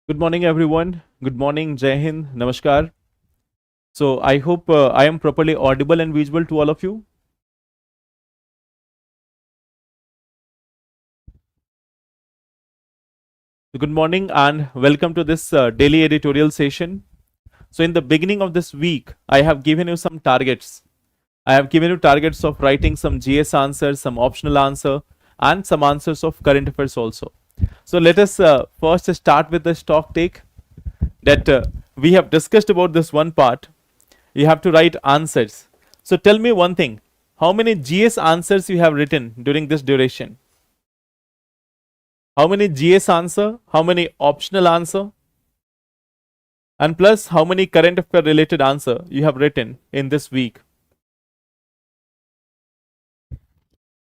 Good morning, everyone. Good morning, Jai Hind, Namaskar. So, I hope I am properly audible and visible to all of you. Good morning and welcome to this daily editorial session. So, in the beginning of this week, I have given you some targets. I have given you targets of writing some GS answers, some optional answer, and some answers of current affairs also. So, let us first start with the stock take that we have discussed about this one part. You have to write answers. So tell me one thing, how many GS answers you have written during this duration? How many GS answer, how many optional answer, and plus how many current affair related answer you have written in this week?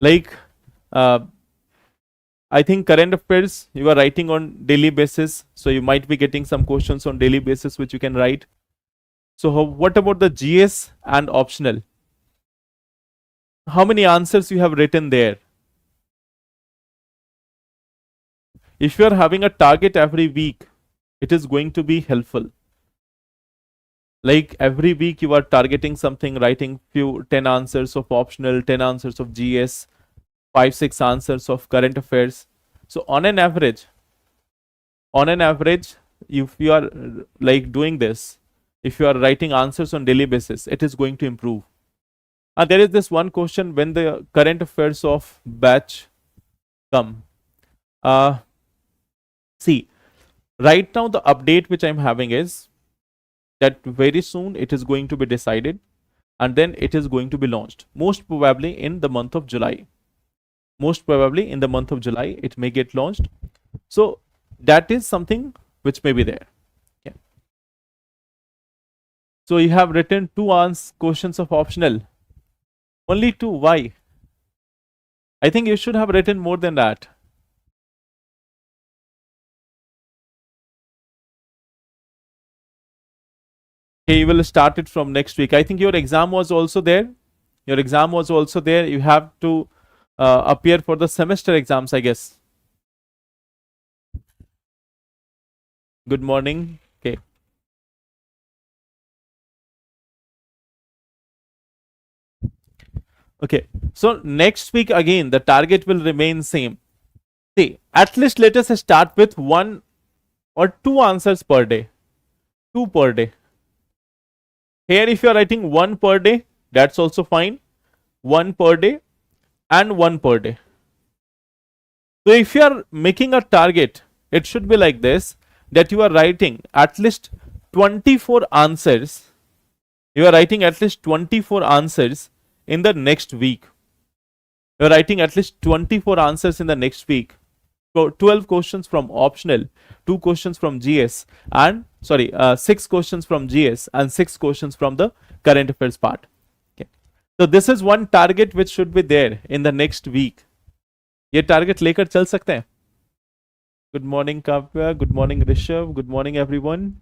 Like I think current affairs you are writing on daily basis, so you might be getting some questions on daily basis which you can write. So what about the GS and optional? How many answers you have written there? If you are having a target every week, it is going to be helpful. Like every week you are targeting something, writing few 10 answers of optional, 10 answers of GS, 5-6 answers of current affairs. So on an average, if you are like doing this, if you are writing answers on daily basis, it is going to improve. And there is this one question, when the current affairs of batch come. See, right now the update which I'm having is that very soon it is going to be decided and then it is going to be launched, most probably in the month of July. Most probably in the month of July it may get launched. So that is something which may be there. Okay. So you have written two questions of optional, only two. Why? I think you should have written more than that. Okay, you will start it from next week. I think your exam was also there. Your exam was also there. You have to appear for the semester exams, I guess. Good morning. Okay. Okay. So next week again, the target will remain same. See, at least let us start with one or two answers per day. Two per day. Here, if you are writing one per day, that's also fine. One per day and one per day. So if you are making a target, it should be like this, that you are writing at least 24 answers. You are writing at least 24 answers in the next week. You are writing at least 24 answers in the next week. So 12 questions from optional, 2 questions from GS, and 6 questions from GS and 6 questions from the current affairs part. Okay. So this is one target which should be there in the next week. ये target लेकर चल सकते हैं. Good morning Kavya, good morning Rishabh, good morning everyone.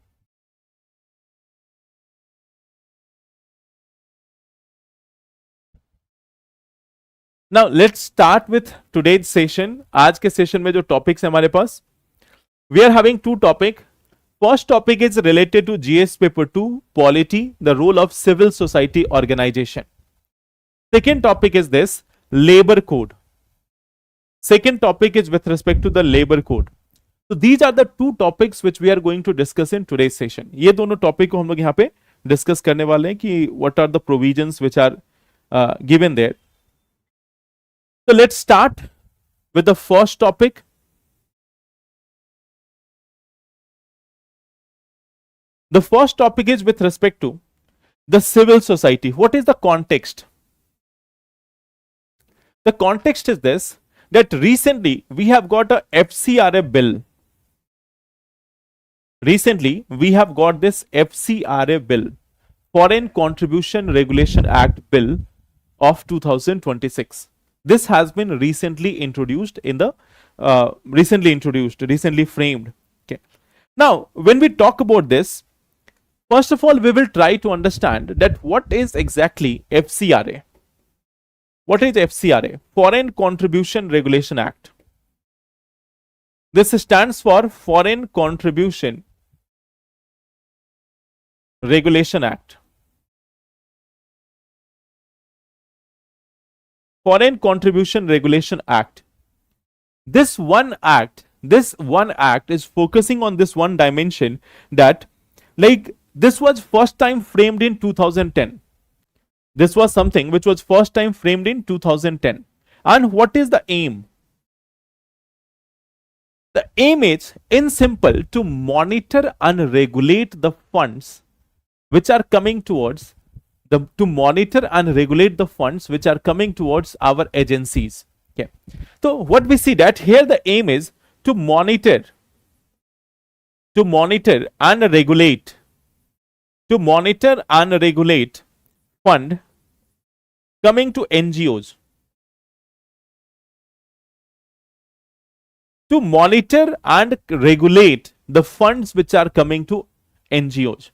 Now let's start with today's session. आज के session में जो topics है हमारे पास, we are having two topic. First topic is related to GS paper 2 polity, the role of civil society organisation. Second topic is this labour code. Second topic is with respect to the labor code. So these are the two topics which we are going to discuss in today's session. ये दोनों topic को हम लोग यहाँ पे discuss करने वाले हैं कि what are the provisions which are given there. So let's start with the first topic. The first topic is with respect to the civil society. What is the context? The context is this, that recently we have got a FCRA bill. Recently we have got this FCRA bill, Foreign Contribution Regulation Act bill of 2026. This has been recently introduced in the recently framed. Okay. Now when we talk about this, first of all we will try to understand that what is exactly FCRA. What is FCRA? Foreign Contribution Regulation Act. This stands for Foreign Contribution Regulation Act. Foreign Contribution Regulation Act. This one act is focusing on this one dimension, that like this was first time framed in 2010. This was something which was first time framed in 2010. And what is the aim? The aim is, in simple, to monitor and regulate the funds which are coming towards our agencies. Okay. So what we see that here the aim is to monitor and regulate fund coming to NGOs. To monitor and regulate the funds which are coming to NGOs.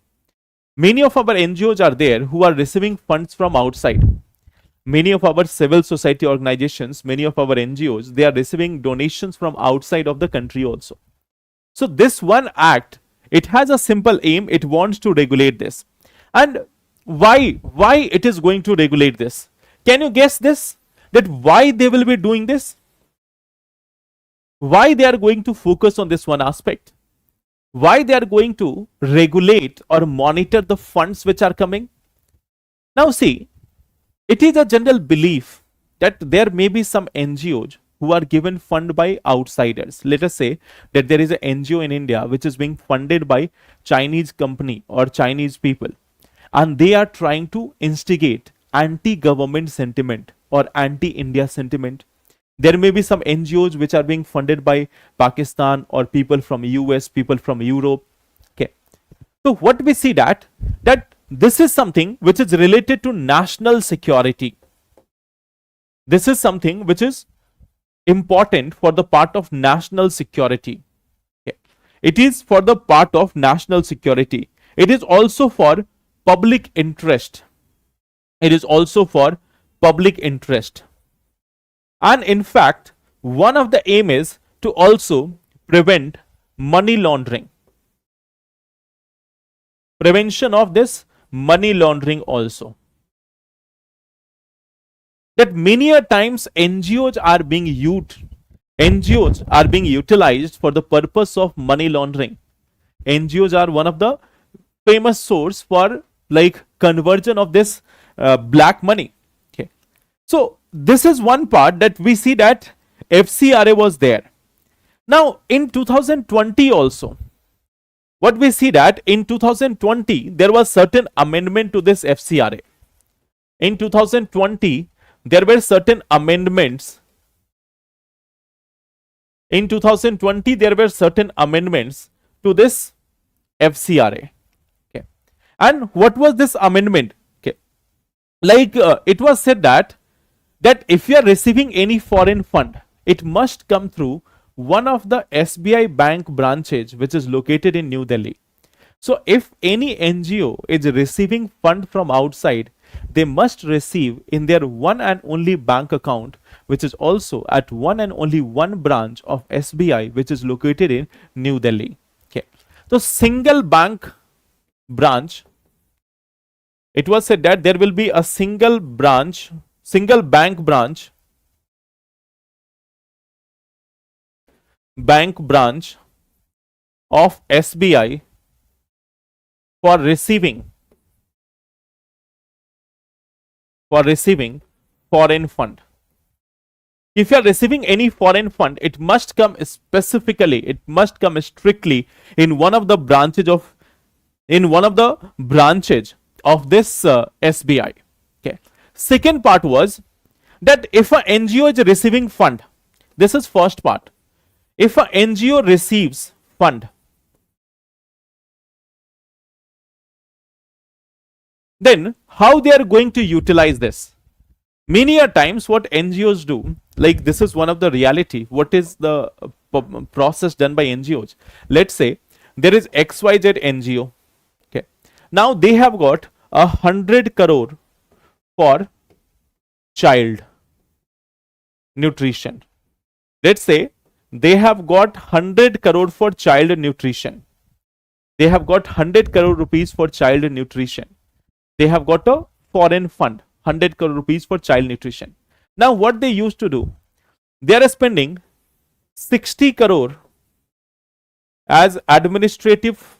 Many of our NGOs are there who are receiving funds from outside. Many of our civil society organizations, many of our NGOs, they are receiving donations from outside of the country also. So this one act, it has a simple aim. It wants to regulate this. And why it is going to regulate this? Can you guess this? That why they will be doing this? Why they are going to focus on this one aspect? Why they are going to regulate or monitor the funds which are coming? Now see, it is a general belief that there may be some NGOs who are given fund by outsiders. Let us say that there is an NGO in India which is being funded by Chinese company or Chinese people, and they are trying to instigate anti-government sentiment or anti-India sentiment. There may be some NGOs which are being funded by Pakistan or people from US, people from Europe. Okay. So what we see that this is something which is related to national security. This is something which is important for the part of national security. Okay. It is for the part of national security. It is also for public interest. It is also for public interest. And in fact, one of the aim is to also prevent money laundering. Prevention of this money laundering also. That many a times NGOs are being utilized for the purpose of money laundering. NGOs are one of the famous source for like conversion of this black money. Okay. So this is one part that we see that FCRA was there. Now in 2020 also, what we see that in 2020 there was certain amendment to this FCRA. In 2020 there were certain amendments. In 2020 there were certain amendments to this FCRA. Okay. And what was this amendment? Okay. Like it was said that if you are receiving any foreign fund, it must come through one of the SBI bank branches which is located in New Delhi. So if any NGO is receiving fund from outside, they must receive in their one and only bank account, which is also at one and only one branch of SBI which is located in New Delhi. Okay. So single bank branch, it was said that there will be a single bank branch of SBI for receiving foreign fund. If you are receiving any foreign fund, it must come specifically, it must come strictly in one of the branches of this SBI. Okay. Second part was that if a NGO is receiving fund, this is first part. If a NGO receives fund, then how they are going to utilize this? Many a times what NGOs do, like this is one of the reality, what is the process done by NGOs? Let's say there is XYZ NGO. Okay. Now they have got 100 crore for child nutrition. Let's say they have got 100 crore for child nutrition. They have got 100 crore rupees for child nutrition. They have got a foreign fund, 100 crore rupees for child nutrition. Now, what they used to do, they are spending 60 crore as administrative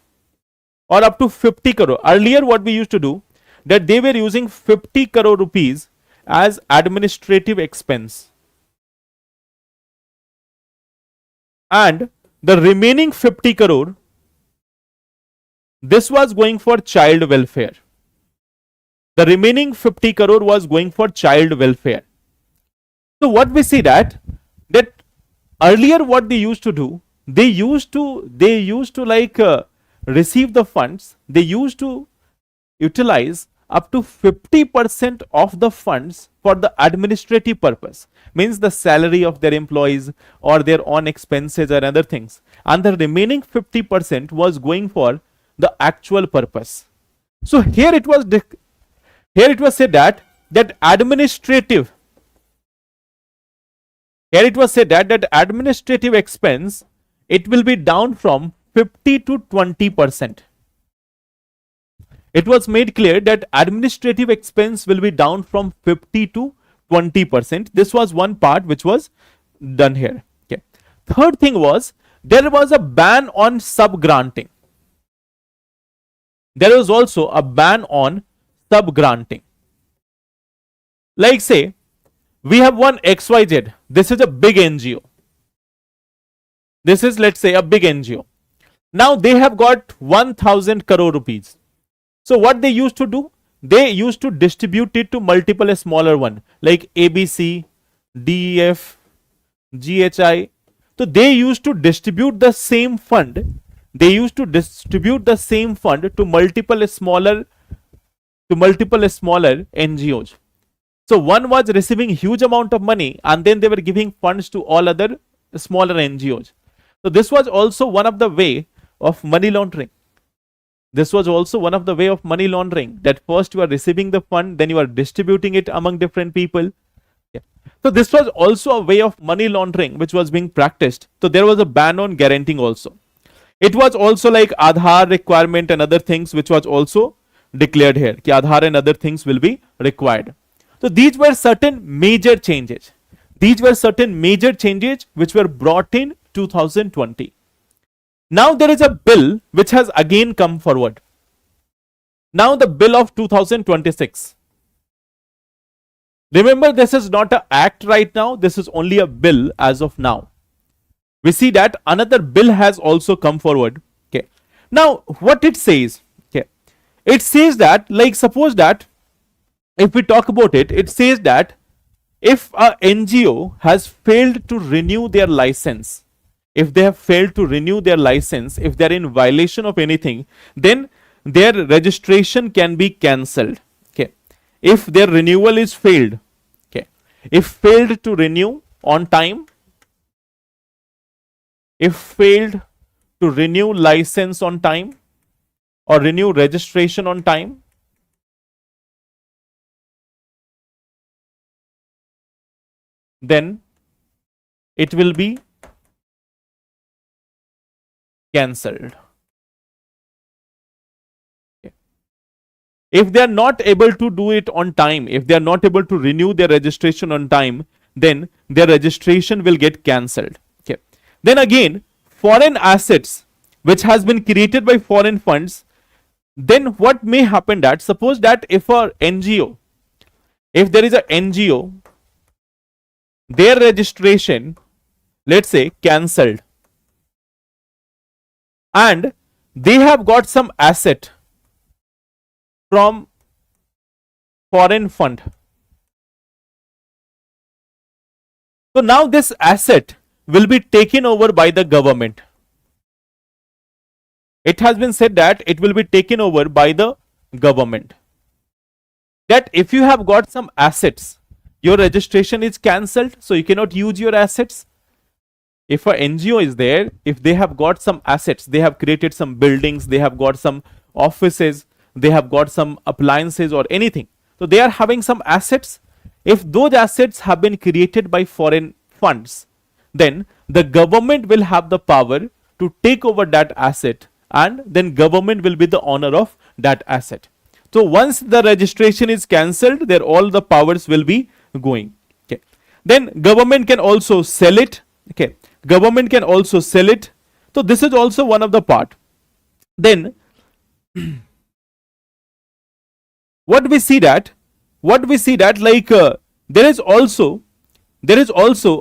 or up to 50 crore. Earlier, what we used to do, that they were using 50 crore rupees as administrative expense. And the remaining 50 crore, this was going for child welfare. The remaining 50 crore was going for child welfare. So what we see that earlier what they used to do, they used to like receive the funds, they used to utilize up to 50% of the funds for the administrative purpose, means the salary of their employees or their own expenses and other things, and the remaining 50% was going for the actual purpose. So here it was said that administrative, here it was said that administrative expense, it will be down from 50 to 20%. It was made clear that administrative expense will be down from 50 to 20%. This was one part which was done here. Okay. Third thing was, there was a ban on sub-granting. There was also a ban on sub-granting. Like say, we have one XYZ. This is a big NGO. This is, let's say, a big NGO. Now they have got 1000 crore rupees. So what they used to do, they used to distribute it to multiple smaller one, like ABC, DEF, GHI. So they used to distribute the same fund. They used to distribute the same fund to multiple smaller NGOs. So one was receiving huge amount of money, and then they were giving funds to all other smaller NGOs. So this was also one of the way of money laundering. This was also one of the way of money laundering, that first you are receiving the fund, then you are distributing it among different people. Yeah. So this was also a way of money laundering which was being practiced. So there was a ban on guaranteeing also. It was also like Aadhaar requirement and other things which was also declared here. Ki Aadhaar and other things will be required. So these were certain major changes. These were certain major changes which were brought in 2020. Now there is a bill which has again come forward. Now the bill of 2026. Remember, this is not an act right now. This is only a bill as of now. We see that another bill has also come forward. Okay. Now what it says? Okay. It says that, like, suppose that if we talk about it, it says that if a NGO has failed to renew their license, if they have failed to renew their license, if they are in violation of anything, then their registration can be cancelled. Okay. If their renewal is failed, okay, if failed to renew on time, if failed to renew license on time or renew registration on time, then it will be cancelled. Okay. If they are not able to do it on time, if they are not able to renew their registration on time, then their registration will get cancelled. Okay. Then again, foreign assets which has been created by foreign funds, then what may happen, that suppose that if a NGO, if there is a NGO, their registration, let's say, cancelled, and they have got some asset from foreign fund. So now this asset will be taken over by the government. It has been said that it will be taken over by the government. That if you have got some assets, your registration is cancelled, so you cannot use your assets. If a NGO is there, if they have got some assets, they have created some buildings, they have got some offices, they have got some appliances or anything. So they are having some assets. If those assets have been created by foreign funds, then the government will have the power to take over that asset, and then government will be the owner of that asset. So once the registration is cancelled, there all the powers will be going. Okay. Then government can also sell it. Okay. Government can also sell it. So this is also one of the part. Then what we see that like there is also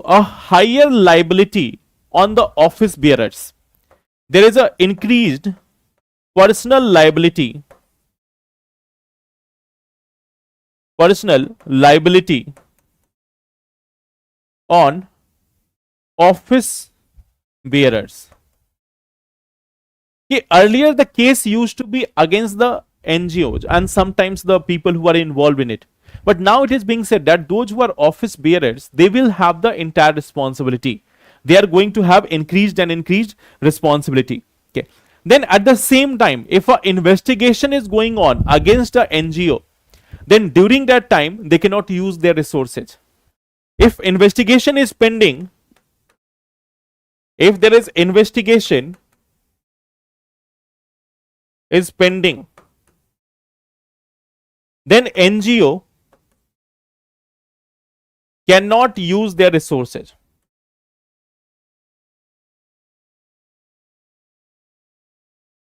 a higher liability on the office bearers. There is a increased personal liability on office bearers. Okay, earlier the case used to be against the NGOs and sometimes the people who are involved in it. But now it is being said that those who are office bearers, they will have the entire responsibility. They are going to have increased responsibility. Okay. Then at the same time, if an investigation is going on against a NGO, then during that time, they cannot use their resources. If investigation is pending, if there is investigation is pending, then NGO cannot use their resources.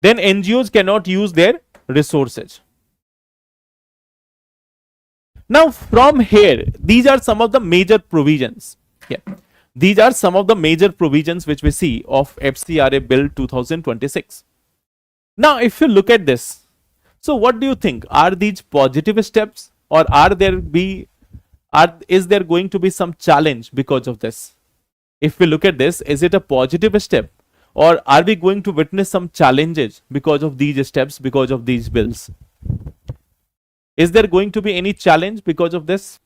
Then NGOs cannot use their resources. Now from here, these are some of the major provisions. Yeah. These are some of the major provisions which we see of FCRA Bill 2026. Now if you look at this, so what do you think? Are these positive steps, or is there going to be some challenge because of this? If we look at this, is it a positive step, or are we going to witness some challenges because of these steps, because of these bills? Is there going to be any challenge because of this?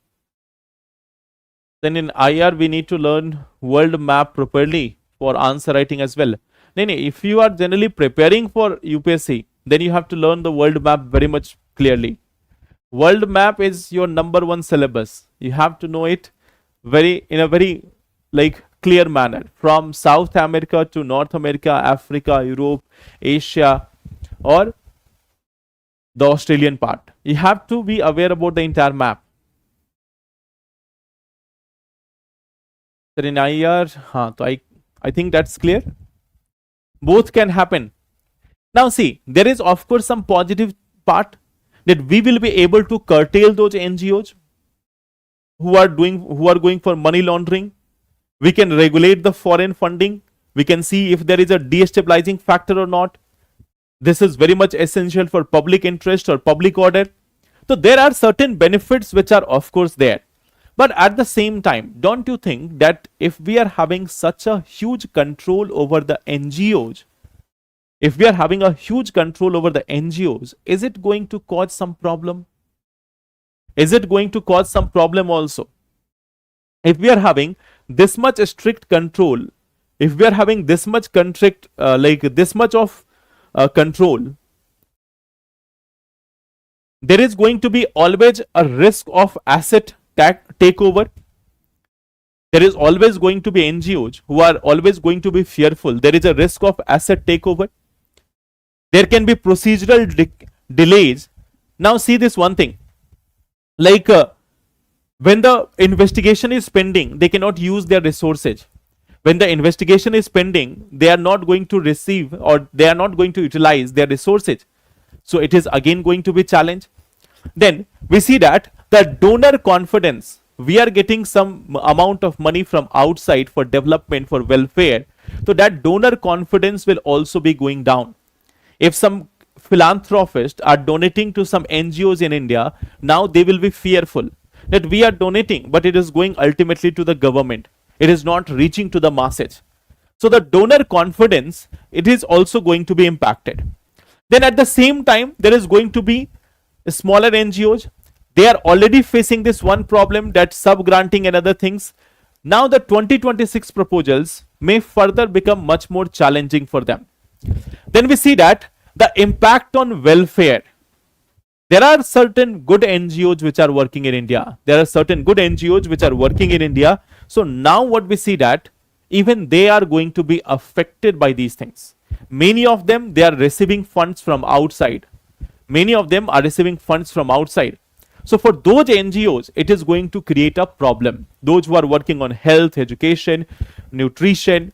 Then in IR we need to learn world map properly for answer writing as well. If you are generally preparing for UPSC, then you have to learn the world map very much clearly. World map is your #1 syllabus. You have to know it in a very like clear manner, from South America to North America, Africa, Europe, Asia, or the Australian part. You have to be aware about the entire map. In IR, I think that's clear. Both can happen. Now see, there is of course some positive part, that we will be able to curtail those NGOs who are going for money laundering. We can regulate the foreign funding. We can see if there is a destabilizing factor or not. This is very much essential for public interest or public order. So there are certain benefits which are of course there. But at the same time, don't you think that if we are having such a huge control over the NGOs, is it going to cause some problem? Is it going to cause some problem also? If we are having this much strict control, if we are having this much control, there is going to be always a risk of asset takeover. There is always going to be NGOs who are always going to be fearful. There is a risk of asset takeover. There can be procedural delays. Now see this one thing, like when the investigation is pending, they cannot use their resources. When the investigation is pending, they are not going to receive, or they are not going to utilize their resources. So it is again going to be challenge. Then we see that the donor confidence, we are getting some amount of money from outside for development, for welfare. So that donor confidence will also be going down. If some philanthropists are donating to some NGOs in India, now they will be fearful that we are donating, but it is going ultimately to the government. It is not reaching to the masses. So the donor confidence, it is also going to be impacted. Then at the same time, there is going to be smaller NGOs. They are already facing this one problem, that sub-granting and other things. Now the 2026 proposals may further become much more challenging for them. Then we see that the impact on welfare. There are certain good NGOs which are working in India. So now what we see that even they are going to be affected by these things. Many of them, they are receiving funds from outside. Many of them are receiving funds from outside. So for those NGOs, it is going to create a problem. Those who are working on health, education, nutrition,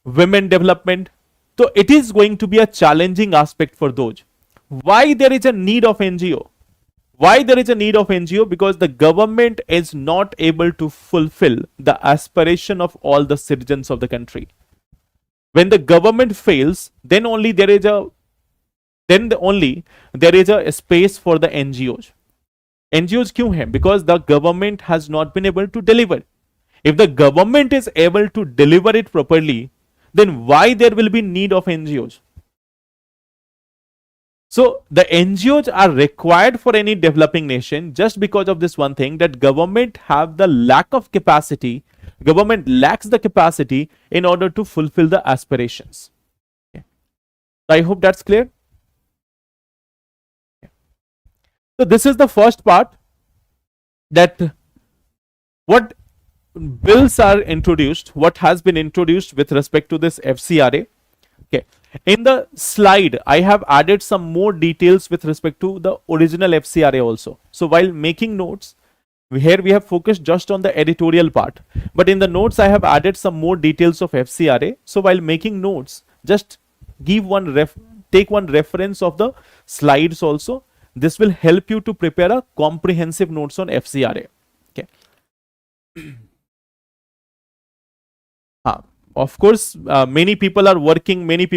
women development. So it is going to be a challenging aspect for those. Why there is a need of NGO? Why there is a need of NGO? Because the government is not able to fulfill the aspiration of all the citizens of the country. When the government fails, then only there is a space for the NGOs. NGOs क्यों हैं? Because the government has not been able to deliver. If the government is able to deliver it properly, then why there will be need of NGOs? So the NGOs are required for any developing nation just because of this one thing, that government have the lack of capacity. Government lacks the capacity in order to fulfill the aspirations. Okay. I hope that's clear. So this is the first part, that what bills are introduced, what has been introduced with respect to this FCRA. Okay. In the slide, I have added some more details with respect to the original FCRA also. So while making notes, here we have focused just on the editorial part, but in the notes I have added some more details of FCRA. So while making notes, just give take one reference of the slides also. This will help you to prepare a comprehensive notes on FCRA. Okay. Of course, many people are working in a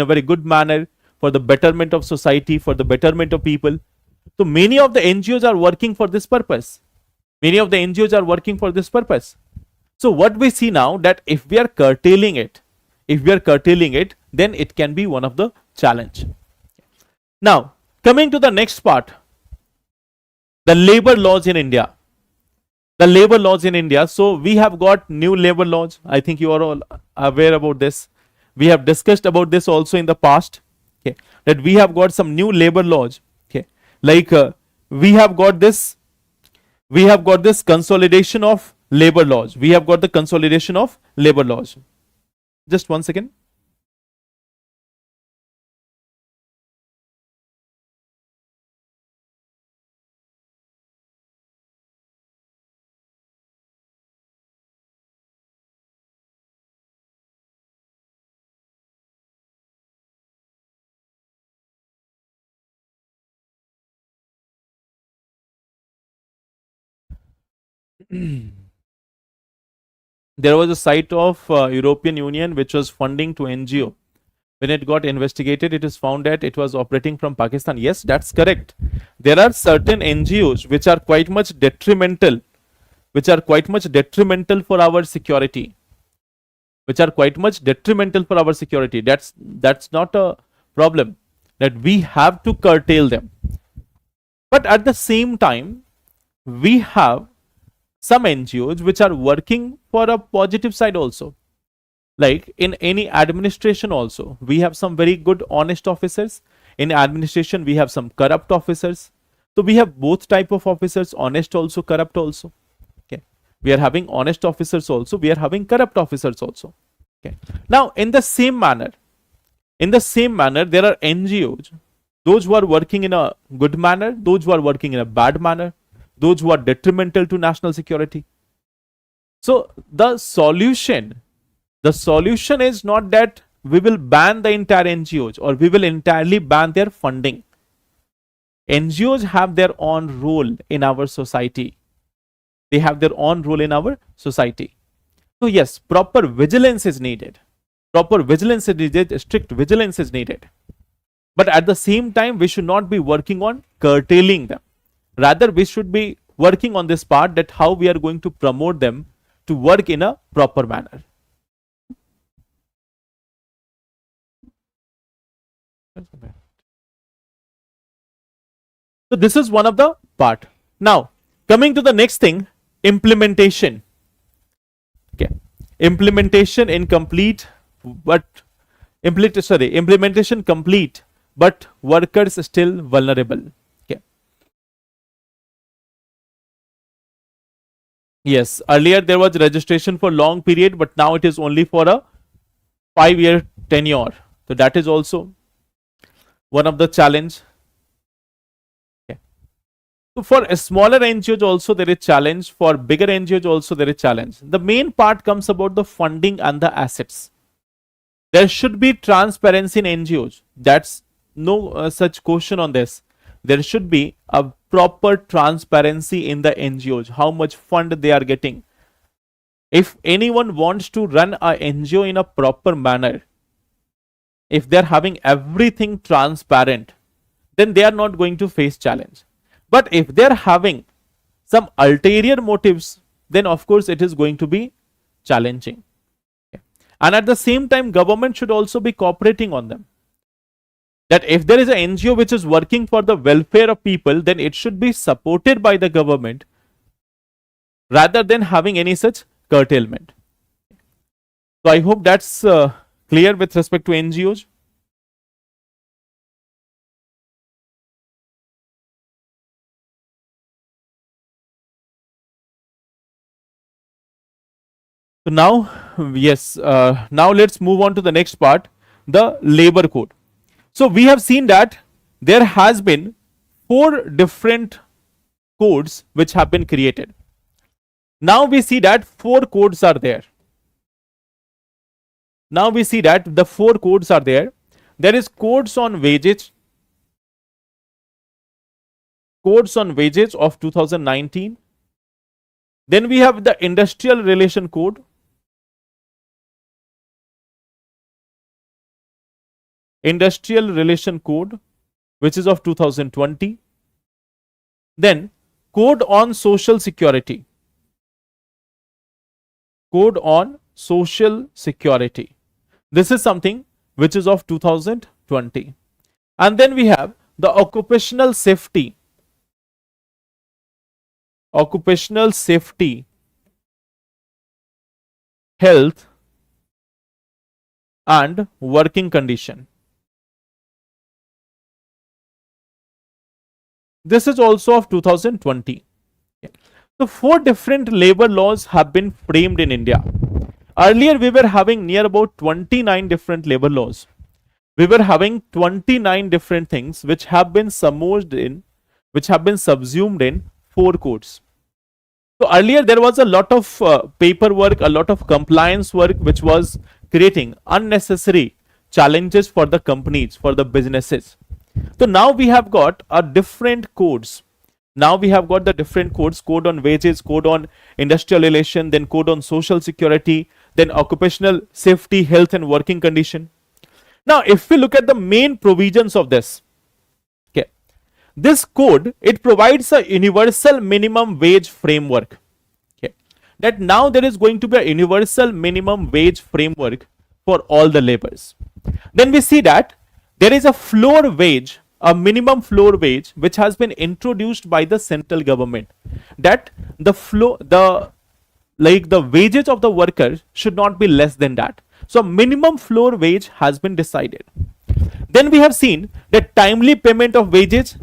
very good manner for the betterment of society, for the betterment of people. So many of the NGOs are working for this purpose. So what we see now, that if we are curtailing it, then it can be one of the challenge. Now, coming to the next part, the labor laws in India. So we have got new labor laws. I think you are all aware about this. We have discussed about this also in the past. Okay, that we have got some new labor laws. Okay, like we have got this consolidation of labor laws. Just 1 second. There was a site of European Union which was funding to NGO. When it got investigated, it is found that it was operating from Pakistan. Yes, that's correct. There are certain NGOs which are quite much detrimental for our security. That's not a problem, that we have to curtail them. But at the same time, we have some NGOs which are working for a positive side also. Like in any administration also, we have some very good honest officers. In administration, we have some corrupt officers. So we have both type of officers, honest also, corrupt also. Okay, we are having honest officers also, we are having corrupt officers also. Okay, now in the same manner, there are NGOs, those who are working in a good manner, those who are working in a bad manner, those who are detrimental to national security. So the solution is not that we will ban the entire NGOs or we will entirely ban their funding. NGOs have their own role in our society. So yes, proper vigilance is needed. Strict vigilance is needed. But at the same time, we should not be working on curtailing them. Rather, we should be working on this part, that how we are going to promote them to work in a proper manner. So this is one of the part. Now, coming to the next thing, implementation. Okay, implementation complete, but workers still vulnerable. Okay. Yes, earlier there was registration for long period, but now it is only for a 5-year tenure. So that is also one of the challenge. Okay. So for a smaller NGOs also there is challenge. For bigger NGOs also there is challenge. The main part comes about the funding and the assets. There should be transparency in NGOs. That's no such question on this. There should be a proper transparency in the NGOs, how much fund they are getting. If anyone wants to run a NGO in a proper manner, if they're having everything transparent, then they are not going to face challenge. But if they're having some ulterior motives, then of course it is going to be challenging. And at the same time, government should also be cooperating on them. That if there is an NGO which is working for the welfare of people, then it should be supported by the government rather than having any such curtailment. So I hope that's clear with respect to NGOs. So now, yes, now let's move on to the next part, the labor code. So we have seen that there has been 4 different codes which have been created. Now we see that 4 codes are there. Now we see that the 4 codes are there. There is codes on wages of 2019. Then we have the industrial relation code. Industrial relation code, which is of 2020. Then code on social security. Code on social security. This is something which is of 2020. And then we have the occupational safety. Occupational safety, health, and working condition. This is also of 2020. So 4 different labor laws have been framed in India. Earlier we were having near about 29 different labor laws. We were having 29 different things which have been subsumed in 4 codes. So earlier there was a lot of paperwork, a lot of compliance work which was creating unnecessary challenges for the companies, for the businesses. So now we have got a different codes. Now we have got the different codes, code on wages, code on industrial relation, then code on social security, then occupational safety, health and working condition. Now if we look at the main provisions of this, okay, this code, it provides a universal minimum wage framework. Okay, that now there is going to be a universal minimum wage framework for all the labors. Then we see that there is a floor wage, a minimum floor wage, which has been introduced by the central government, that the wages of the workers should not be less than that. So minimum floor wage has been decided. Then we have seen that timely payment of wages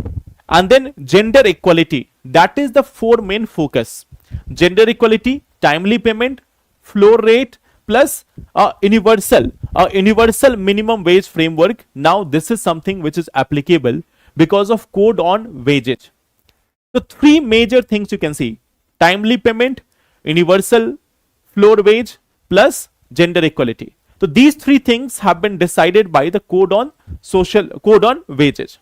and then gender equality. That is the 4 main focus: gender equality, timely payment, floor rate, plus a universal minimum wage framework. Now this is something which is applicable because of code on wages. So 3 major things you can see: timely payment, universal floor wage, plus gender equality. So these 3 things have been decided by the code on wages.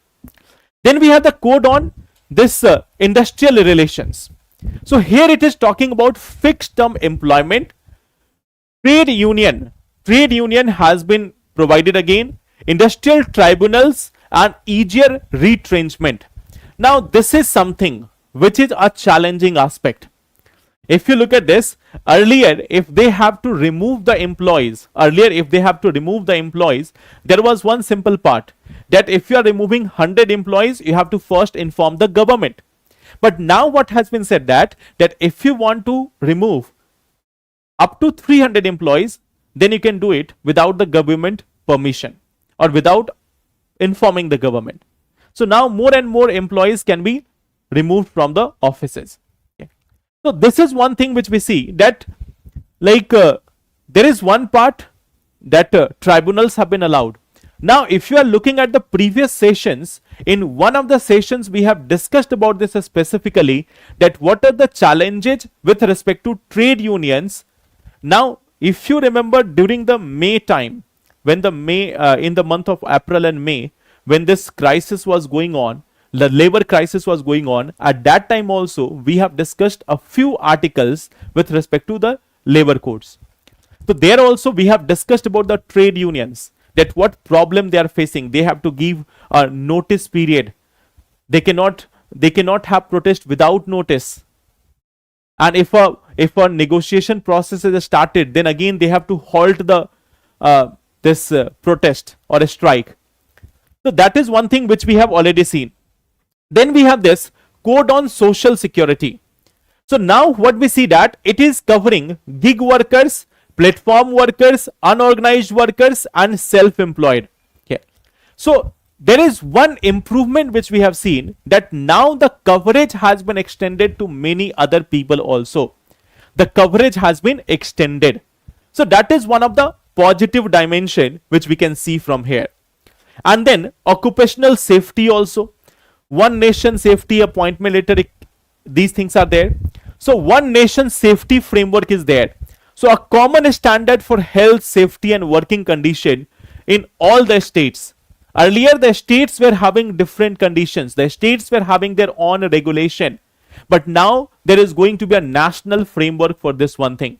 Then we have the code on this industrial relations. So here it is talking about fixed term employment. Trade union has been provided again, industrial tribunals and easier retrenchment. Now this is something which is a challenging aspect. If you look at this, earlier if they have to remove the employees, there was one simple part, that if you are removing 100 employees, you have to first inform the government. But now what has been said, that if you want to remove up to 300 employees, then you can do it without the government permission or without informing the government. So now more and more employees can be removed from the offices. Okay. So this is one thing which we see, that like there is one part that tribunals have been allowed. Now if you are looking at the previous sessions, in one of the sessions we have discussed about this specifically, that what are the challenges with respect to trade unions. Now if you remember, during the May time, when the May in the month of April and May, when this crisis was going on, the labor crisis was going on, at that time also we have discussed a few articles with respect to the labor codes. So there also we have discussed about the trade unions, that what problem they are facing. They have to give a notice period. They cannot have protest without notice. And if a negotiation process is started, then again they have to halt the this protest or a strike. So that is one thing which we have already seen. Then we have this code on social security. So now what we see, that it is covering gig workers, platform workers, unorganized workers, and self-employed. Okay. So there is one improvement which we have seen, that now the coverage has been extended to many other people also. The coverage has been extended. So that is one of the positive dimension which we can see from here. And then occupational safety also. One nation safety appointment letter, these things are there. So one nation safety framework is there. So a common standard for health, safety and working condition in all the states. Earlier the states were having different conditions. The states were having their own regulation. But now there is going to be a national framework for this one thing.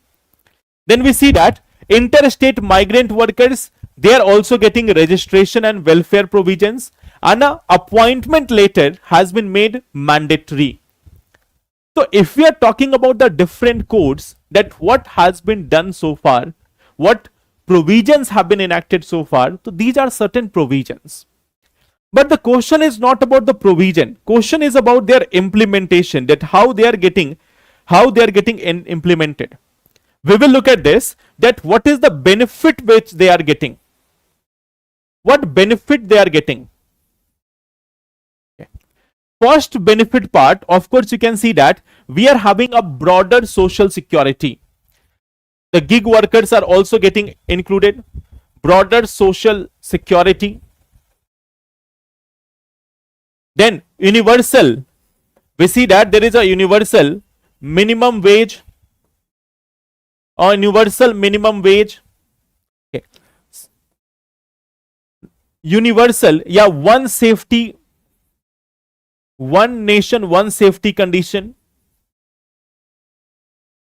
Then we see that interstate migrant workers, they are also getting registration and welfare provisions, and an appointment letter has been made mandatory. So if we are talking about the different codes, that what has been done so far, what provisions have been enacted so far, so these are certain provisions. But the question is not about the provision. Question is about their implementation, that how they are getting implemented. We will look at this, that what is the benefit which they are getting. What benefit they are getting. Okay. First benefit part, of course you can see that we are having a broader social security. The gig workers are also getting included. Broader social security. Then universal. We see that there is a universal minimum wage or universal minimum wage. Okay. Universal, yeah, one safety, one nation, one safety condition.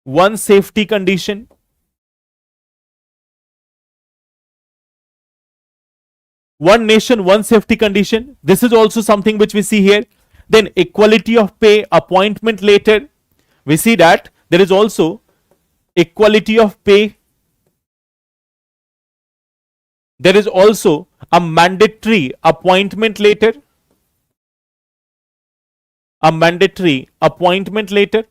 One safety condition. One nation, one safety condition. This is also something which we see here. Then equality of pay, appointment letter. We see that there is also equality of pay. There is also a mandatory appointment letter. A mandatory appointment letter.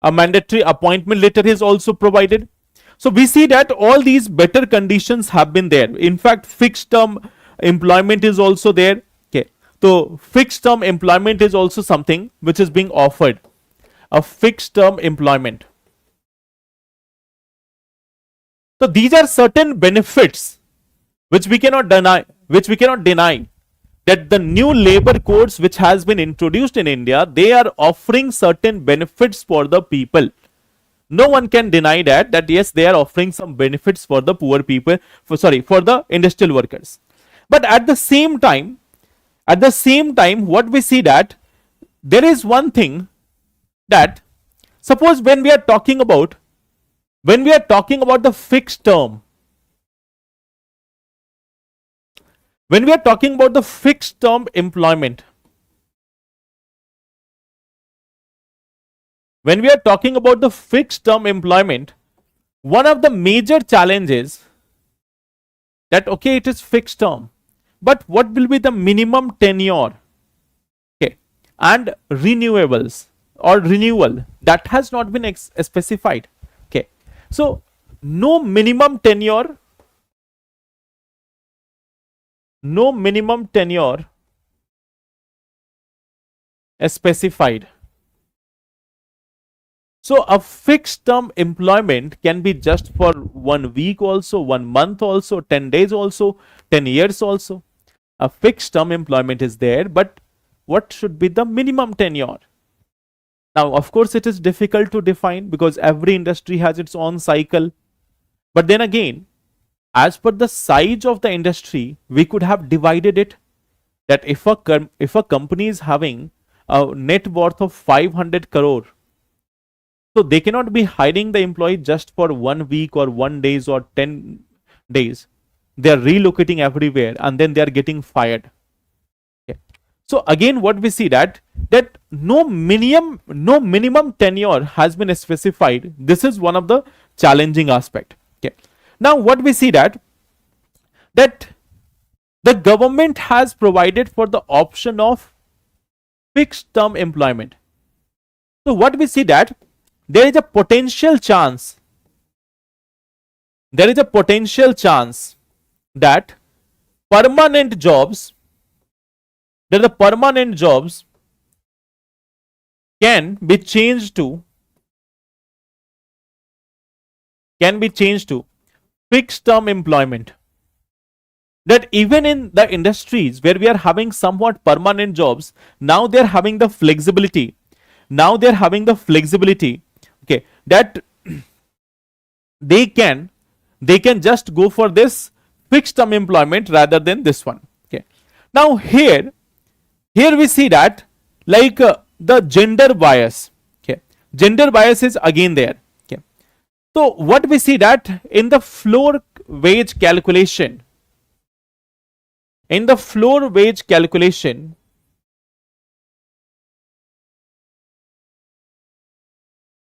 A mandatory appointment letter is also provided. So we see that all these better conditions have been there. In fact, fixed term employment is also there. Okay. So fixed term employment is also something which is being offered. A fixed term employment. So these are certain benefits which we cannot deny, that the new labor codes which has been introduced in India, they are offering certain benefits for the people. No one can deny that yes, they are offering some benefits for the poor people, for the industrial workers. But at the same time, what we see, that there is one thing, that suppose when we are talking about the fixed term, when we are talking about the fixed term employment, one of the major challenges that, okay, it is fixed term, but what will be the minimum tenure? Okay, and renewables or renewal, that has not been specified. Okay, so no minimum tenure, specified. So a fixed term employment can be just for 1 week also, 1 month also, 10 days also, 10 years also. A fixed term employment is there, but what should be the minimum tenure? Now, of course, it is difficult to define because every industry has its own cycle. But then again, as per the size of the industry, we could have divided it that if a company is having a net worth of 500 crore, so they cannot be hiring the employee just for 1 week or 1 days or 10 days. They are relocating everywhere and then they are getting fired. Okay. So again, what we see that no minimum tenure has been specified. This is one of the challenging aspect. Okay. Now what we see that the government has provided for the option of fixed term employment. So what we see that there is a potential chance that permanent jobs can be changed to fixed term employment. That even in the industries where we are having somewhat permanent jobs, now they're having the flexibility. Okay, that they can just go for this fixed term employment rather than this one. Okay. Now here we see that like the gender bias. Okay, gender bias is again there. Okay, so what we see that in the floor wage calculation,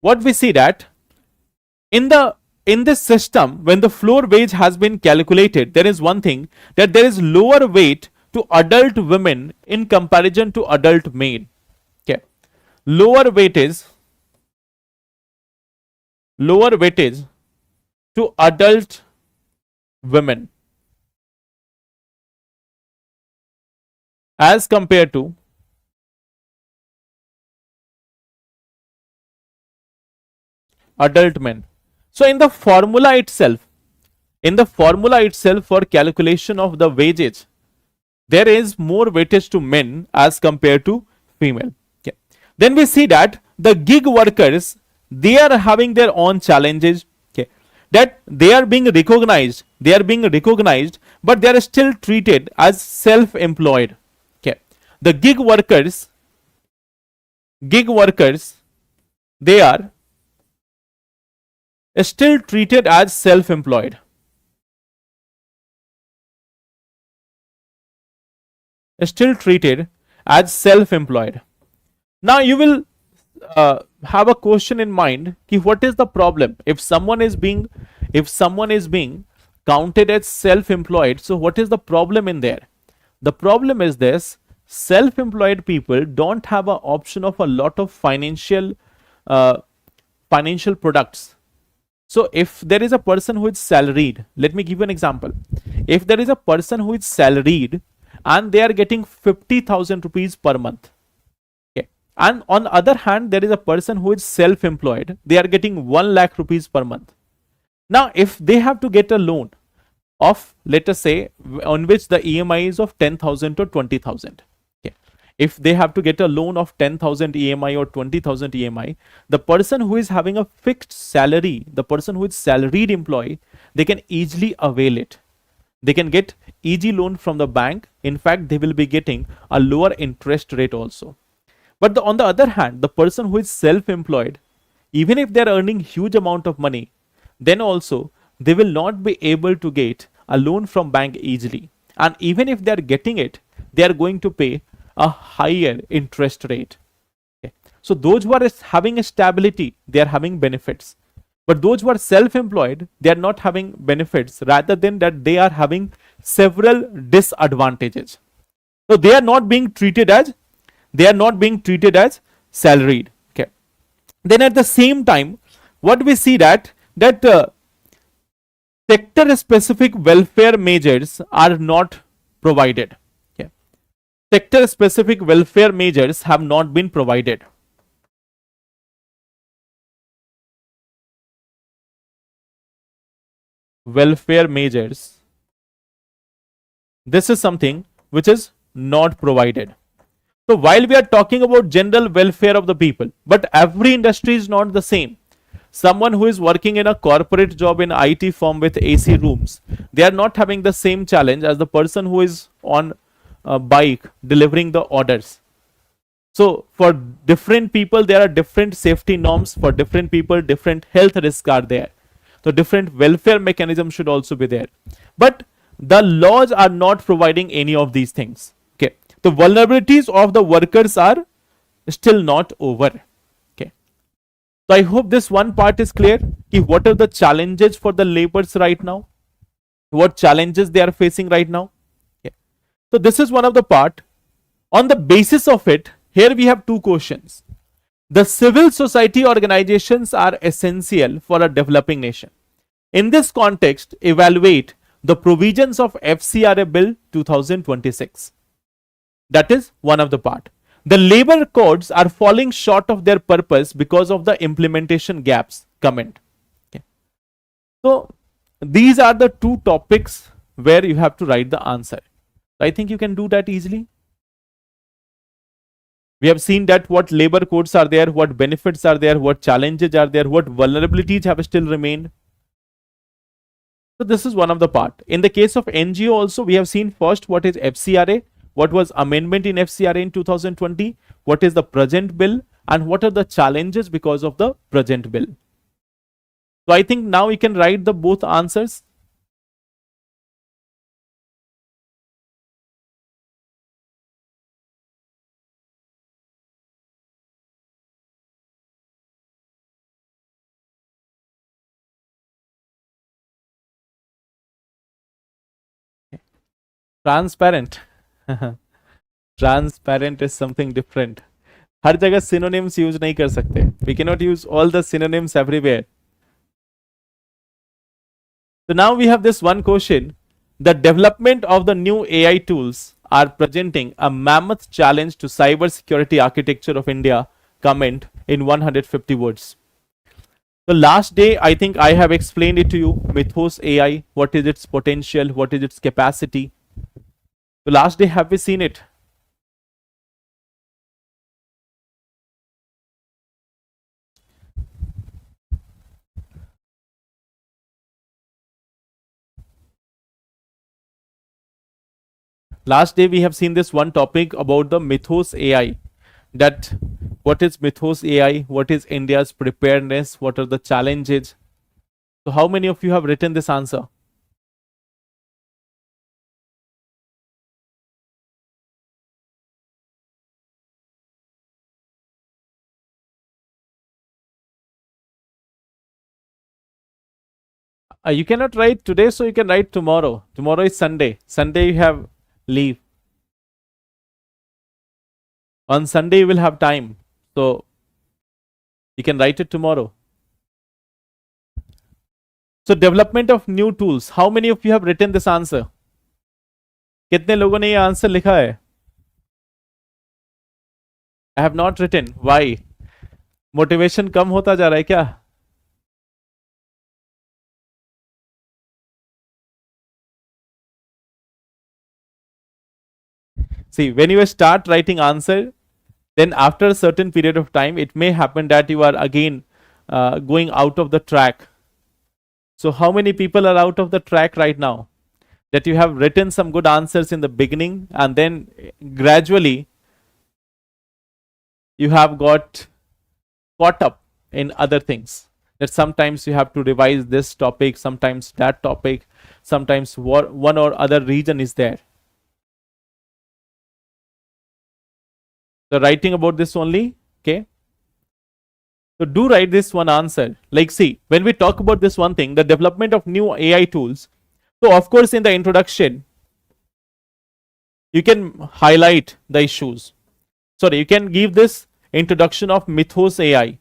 what we see that in this system, when the floor wage has been calculated, there is one thing that there is lower weight to adult women in comparison to adult male. Okay, lower weightage to adult women as compared to adult men. So in the formula itself for calculation of the wages, there is more weightage to men as compared to female. Okay. Then we see that the gig workers, they are having their own challenges. Okay. That they are being recognized, but they are still treated as self-employed. Okay. The gig workers, they are still treated as self-employed. Now you will have a question in mind ki what is the problem if someone is being counted as self-employed. So what is the problem in there? The problem is this: self-employed people don't have an option of a lot of financial products. So if there is a person who is salaried, let me give you an example. If there is a person who is salaried and they are getting 50,000 rupees per month, okay, and on the other hand there is a person who is self-employed, they are getting 1 lakh rupees per month. Now if they have to get a loan of, let us say, on which the EMI is of 10,000 or 20,000, if they have to get a loan of 10,000 EMI or 20,000 EMI, the person who is having a fixed salary, the person who is salaried employee, they can easily avail it. They can get easy loan from the bank. In fact, they will be getting a lower interest rate also. But on the other hand, the person who is self-employed, even if they are earning huge amount of money, then also they will not be able to get a loan from bank easily. And even if they are getting it, they are going to pay a higher interest rate. Okay. So those who are having a stability, they are having benefits. But those who are self-employed, they are not having benefits. Rather than that, they are having several disadvantages. So they are not being treated as salaried. Okay. Then at the same time, what we see that sector specific welfare measures are not provided. sector specific welfare measures have not been provided. Welfare measures, this is something which is not provided. So while we are talking about general welfare of the people, but every industry is not the same. Someone who is working in a corporate job in IT firm with AC rooms, they are not having the same challenge as the person who is on a bike delivering the orders. So for different people, there are different safety norms. For different people, different health risks are there. So different welfare mechanisms should also be there. But the laws are not providing any of these things. Okay. The vulnerabilities of the workers are still not over. Okay. So I hope this one part is clear. What are the challenges for the laborers right now? What challenges they are facing right now? Okay. So this is one of the part. On the basis of it, here we have two questions. The civil society organizations are essential for a developing nation. In this context, evaluate the provisions of FCRA Bill 2026. That is one of the part. The labor codes are falling short of their purpose because of the implementation gaps. Comment. Okay. So these are the two topics where you have to write the answer. I think you can do that easily. We have seen that what labor codes are there, what benefits are there, what challenges are there, what vulnerabilities have still remained. So this is one of the part. In the case of NGO also, we have seen first what is FCRA, what was amendment in FCRA in 2020, what is the present bill, and what are the challenges because of the present bill. So I think now we can write the both answers. Transparent. Transparent is something different. हर जगह synonyms use नहीं कर सकते. We cannot use all the synonyms everywhere. So now we have this one question. The development of the new AI tools are presenting a mammoth challenge to cyber security architecture of India. Comment in 150 words. The last day, I think I have explained it to you. Mythos AI, what is its potential, what is its capacity. The last day, have we seen it? Last day, we have seen this one topic about the Mythos AI. That what is Mythos AI? What is India's preparedness? What are the challenges? So, how many of you have written this answer? You cannot write today, so you can write tomorrow. Tomorrow is Sunday. Sunday, you have leave. On Sunday, you will have time. So, you can write it tomorrow. So, development of new tools. How many of you have written this answer? कितने लोगों ने ये answer लिखा है? I have not written. Why? Motivation कम होता जा रहा है क्या? See, when you start writing answer, then after a certain period of time, it may happen that you are again going out of the track. So how many people are out of the track right now? That you have written some good answers in the beginning and then gradually you have got caught up in other things. That sometimes you have to revise this topic, sometimes that topic, sometimes one or other region is there. So writing about this only, okay. So do write this one answer. Like see, when we talk about this one thing, the development of new AI tools. So of course in the introduction, you can highlight the issues. Sorry, you can give this introduction of Mythos AI.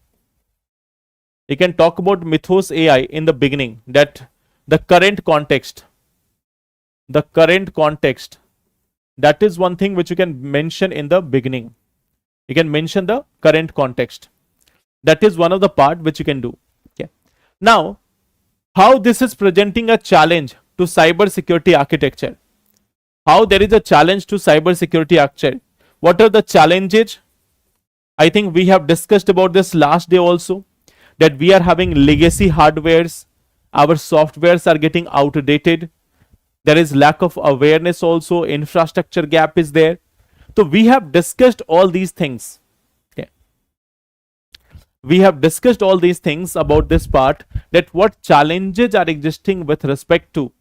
You can talk about Mythos AI in the beginning, that the current context That is one thing which you can mention in the beginning. You can mention the current context. That is one of the part which you can do. Okay. Now, how this is presenting a challenge to cyber security architecture. How there is a challenge to cyber security architecture. What are the challenges? I think we have discussed about this last day also, that we are having legacy hardwares, our softwares are getting outdated, there is lack of awareness also, infrastructure gap is there. So we have discussed all these things. Okay. We have discussed all these things about this part, that what challenges are existing with respect to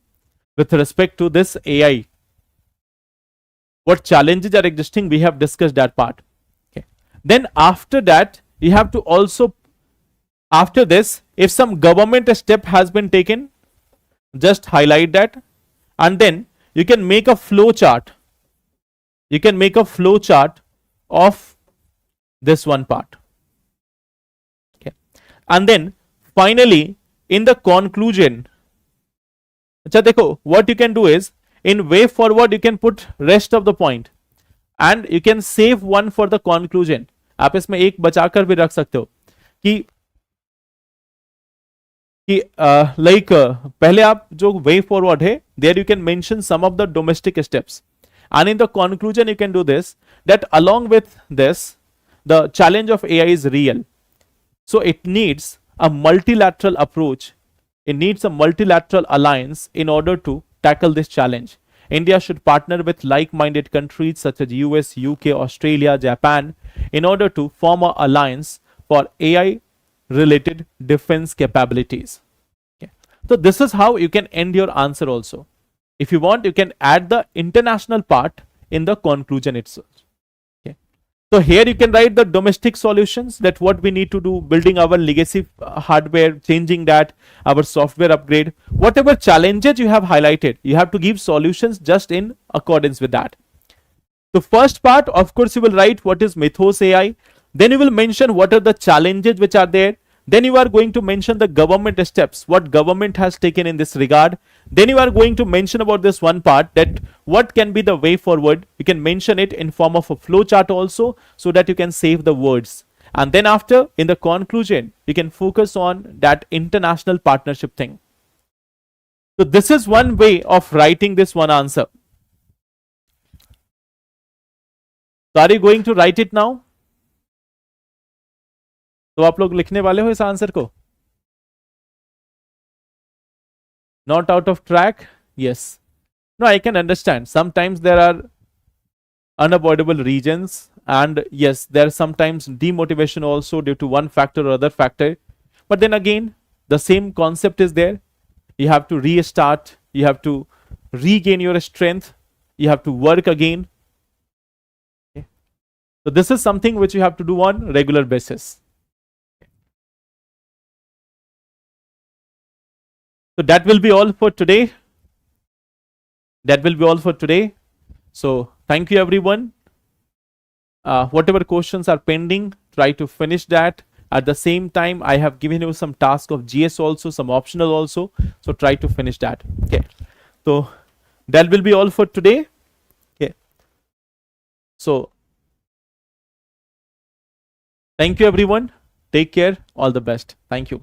this AI. What challenges are existing, we have discussed that part. Okay. Then after that, you have to also, after this, if some government step has been taken, just highlight that, and then you can make a flow chart. You can make a flow chart of this one part. Okay. And then finally, in the conclusion, what you can do is, in way forward you can put rest of the point and you can save one for the conclusion. आप इसमें एक बचाकर भी रख सकते हो कि like पहले आप जो वे फॉरवर्ड है, there you can mention some of the domestic steps, and in the conclusion you can do this, that along with this the challenge of AI is real, so it needs a multilateral approach, it needs a multilateral alliance in order to tackle this challenge. India should partner with like-minded countries such as US, UK, Australia, Japan in order to form an alliance for AI related defense capabilities. Okay. So this is how you can end your answer also. If you want, you can add the international part in the conclusion itself. Okay. So here you can write the domestic solutions, that what we need to do, building our legacy hardware, changing that, our software upgrade, whatever challenges you have highlighted, you have to give solutions just in accordance with that. The first part, of course, you will write what is Mythos AI. Then you will mention what are the challenges which are there. Then you are going to mention the government steps, what government has taken in this regard. Then you are going to mention about this one part, that what can be the way forward. You can mention it in form of a flow chart also, so that you can save the words. And then after, in the conclusion, you can focus on that international partnership thing. So this is one way of writing this one answer. So are you going to write it now? तो आप लोग लिखने वाले हो इस answer को? Not out of track? Yes. No, I can understand. Sometimes there are unavoidable reasons, and yes, there is sometimes demotivation also due to one factor or other factor. But then again, the same concept is there. You have to restart, you have to regain your strength, you have to work again. Okay. So this is something which you have to do on regular basis. So that will be all for today. That will be all for today. So thank you everyone. Whatever questions are pending, try to finish that. At the same time, I have given you some task of GS also, some optional also. So try to finish that. Okay. So that will be all for today. Okay. So thank you everyone. Take care. All the best. Thank you.